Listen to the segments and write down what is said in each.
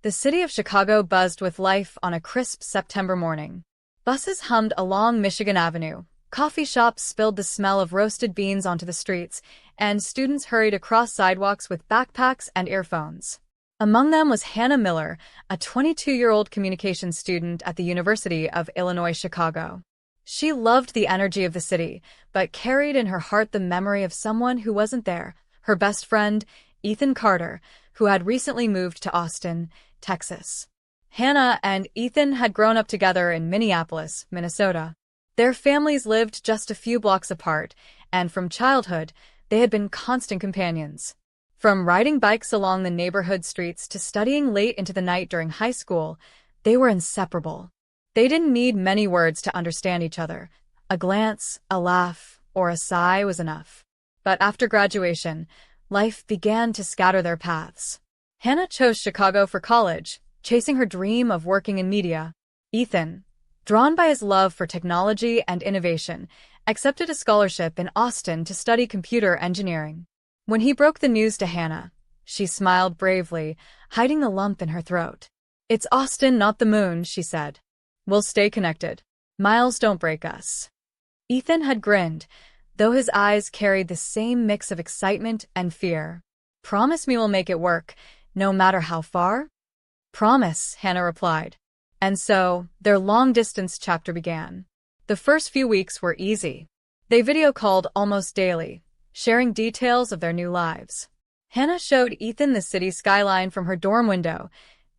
The city of Chicago buzzed with life on a crisp September morning. Buses hummed along Michigan Avenue, coffee shops spilled the smell of roasted beans onto the streets, and students hurried across sidewalks with backpacks and earphones. Among them was Hannah Miller, a 22-year-old communications student at the University of Illinois Chicago. She loved the energy of the city, but carried in her heart the memory of someone who wasn't there, her best friend, Ethan Carter, who had recently moved to Austin, Texas. Hannah and Ethan had grown up together in Minneapolis, Minnesota. Their families lived just a few blocks apart, and from childhood, they had been constant companions. From riding bikes along the neighborhood streets to studying late into the night during high school, they were inseparable. They didn't need many words to understand each other. A glance, a laugh, or a sigh was enough. But after graduation, life began to scatter their paths. Hannah chose Chicago for college, chasing her dream of working in media. Ethan, drawn by his love for technology and innovation, accepted a scholarship in Austin to study computer engineering. When he broke the news to Hannah, she smiled bravely, hiding the lump in her throat. "It's Austin, not the moon," she said. "We'll stay connected. Miles don't break us." Ethan had grinned, though his eyes carried the same mix of excitement and fear. "Promise me we'll make it work, no matter how far?" "Promise," Hannah replied. And so, their long-distance chapter began. The first few weeks were easy. They video-called almost daily, sharing details of their new lives. Hannah showed Ethan the city skyline from her dorm window.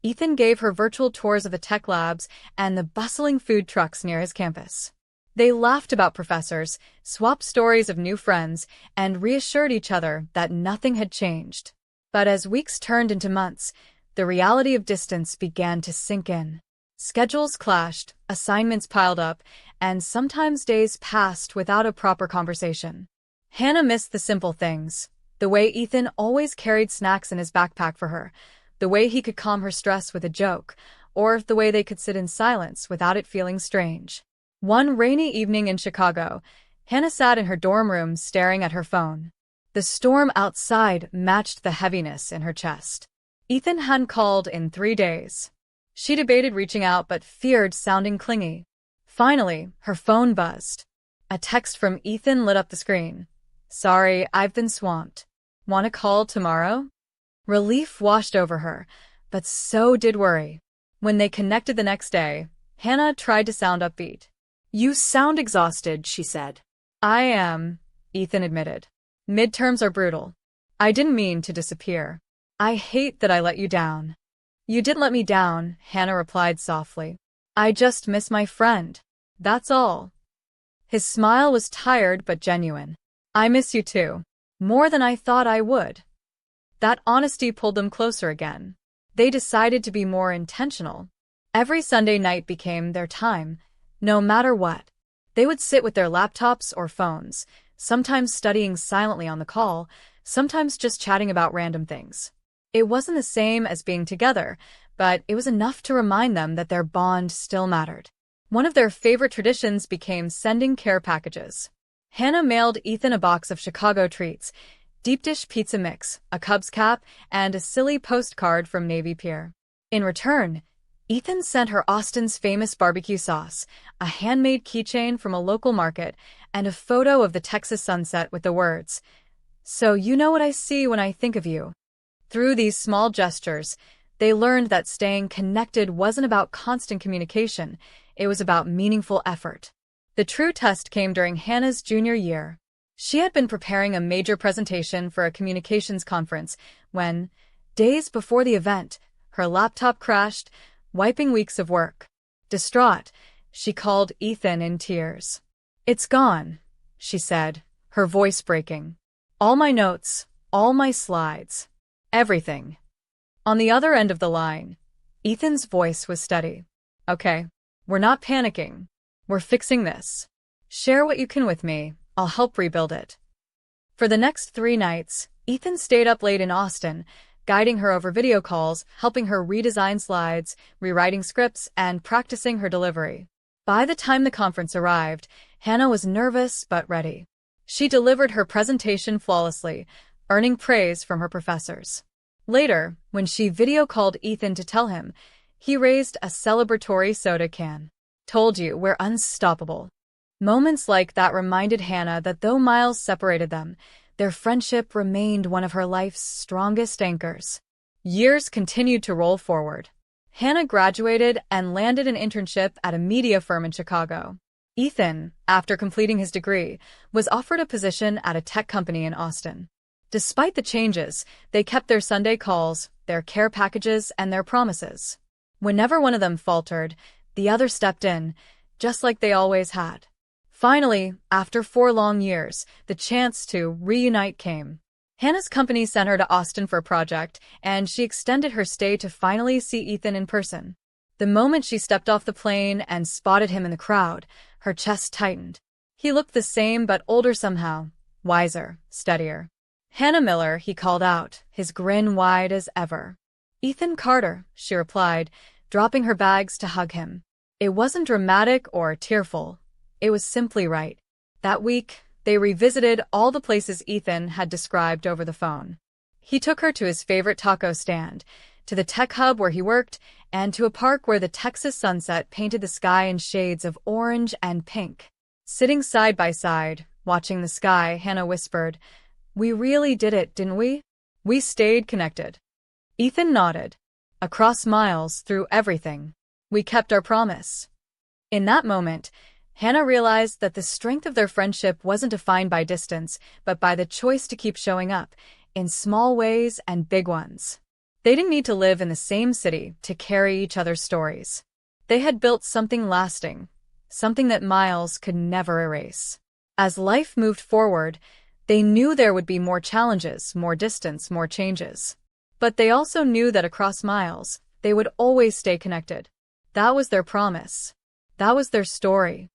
Ethan gave her virtual tours of the tech labs and the bustling food trucks near his campus. They laughed about professors, swapped stories of new friends, and reassured each other that nothing had changed. But as weeks turned into months, the reality of distance began to sink in. Schedules clashed, assignments piled up, and sometimes days passed without a proper conversation. Hannah missed the simple things, the way Ethan always carried snacks in his backpack for her, the way he could calm her stress with a joke, or the way they could sit in silence without it feeling strange. One rainy evening in Chicago, Hannah sat in her dorm room staring at her phone. The storm outside matched the heaviness in her chest. Ethan hadn't called in 3 days. She debated reaching out but feared sounding clingy. Finally, her phone buzzed. A text from Ethan lit up the screen. "Sorry, I've been swamped. Want to call tomorrow?" Relief washed over her, but so did worry. When they connected the next day, Hannah tried to sound upbeat. "You sound exhausted," she said. "I am," Ethan admitted. "Midterms are brutal. I didn't mean to disappear. I hate that I let you down." "You didn't let me down," Hannah replied softly. "I just miss my friend. That's all." His smile was tired but genuine. "I miss you too. More than I thought I would." That honesty pulled them closer again. They decided to be more intentional. Every Sunday night became their time, no matter what. They would sit with their laptops or phones, sometimes studying silently on the call, sometimes just chatting about random things. It wasn't the same as being together, but it was enough to remind them that their bond still mattered. One of their favorite traditions became sending care packages. Hannah mailed Ethan a box of Chicago treats, deep dish pizza mix, a Cubs cap, and a silly postcard from Navy Pier. In return, Ethan sent her Austin's famous barbecue sauce, a handmade keychain from a local market, and a photo of the Texas sunset with the words, "So you know what I see when I think of you." Through these small gestures, they learned that staying connected wasn't about constant communication, it was about meaningful effort. The true test came during Hannah's junior year. She had been preparing a major presentation for a communications conference when, days before the event, her laptop crashed, wiping weeks of work. Distraught, she called Ethan in tears. "It's gone," she said, her voice breaking. "All my notes, all my slides. Everything." On the other end of the line, Ethan's voice was steady. "Okay, we're not panicking. We're fixing this. Share what you can with me. I'll help rebuild it." For the next 3 nights, Ethan stayed up late in Austin, guiding her over video calls, helping her redesign slides, rewriting scripts, and practicing her delivery. By the time the conference arrived, Hannah was nervous but ready. She delivered her presentation flawlessly, earning praise from her professors. Later, when she video called Ethan to tell him, he raised a celebratory soda can. Told you, we're unstoppable. Moments like that reminded Hannah that though miles separated them, their friendship remained one of her life's strongest anchors. Years continued to roll forward. Hannah graduated and landed an internship at a media firm in Chicago. Ethan, after completing his degree, was offered a position at a tech company in Austin. Despite the changes, they kept their Sunday calls, their care packages, and their promises. Whenever one of them faltered, the other stepped in, just like they always had. Finally, after 4 long years, the chance to reunite came. Hannah's company sent her to Austin for a project, and she extended her stay to finally see Ethan in person. The moment she stepped off the plane and spotted him in the crowd, her chest tightened. He looked the same but older somehow, wiser, steadier. "Hannah Miller," he called out, his grin wide as ever. "Ethan Carter," she replied, dropping her bags to hug him. It wasn't dramatic or tearful. It was simply right. That week, they revisited all the places Ethan had described over the phone. He took her to his favorite taco stand, to the tech hub where he worked, and to a park where the Texas sunset painted the sky in shades of orange and pink. Sitting side by side, watching the sky, Hannah whispered, "We really did it, didn't we? We stayed connected." Ethan nodded. "Across miles, through everything. We kept our promise." In that moment, Hannah realized that the strength of their friendship wasn't defined by distance, but by the choice to keep showing up, in small ways and big ones. They didn't need to live in the same city to carry each other's stories. They had built something lasting, something that miles could never erase. As life moved forward, they knew there would be more challenges, more distance, more changes. But they also knew that across miles, they would always stay connected. That was their promise. That was their story.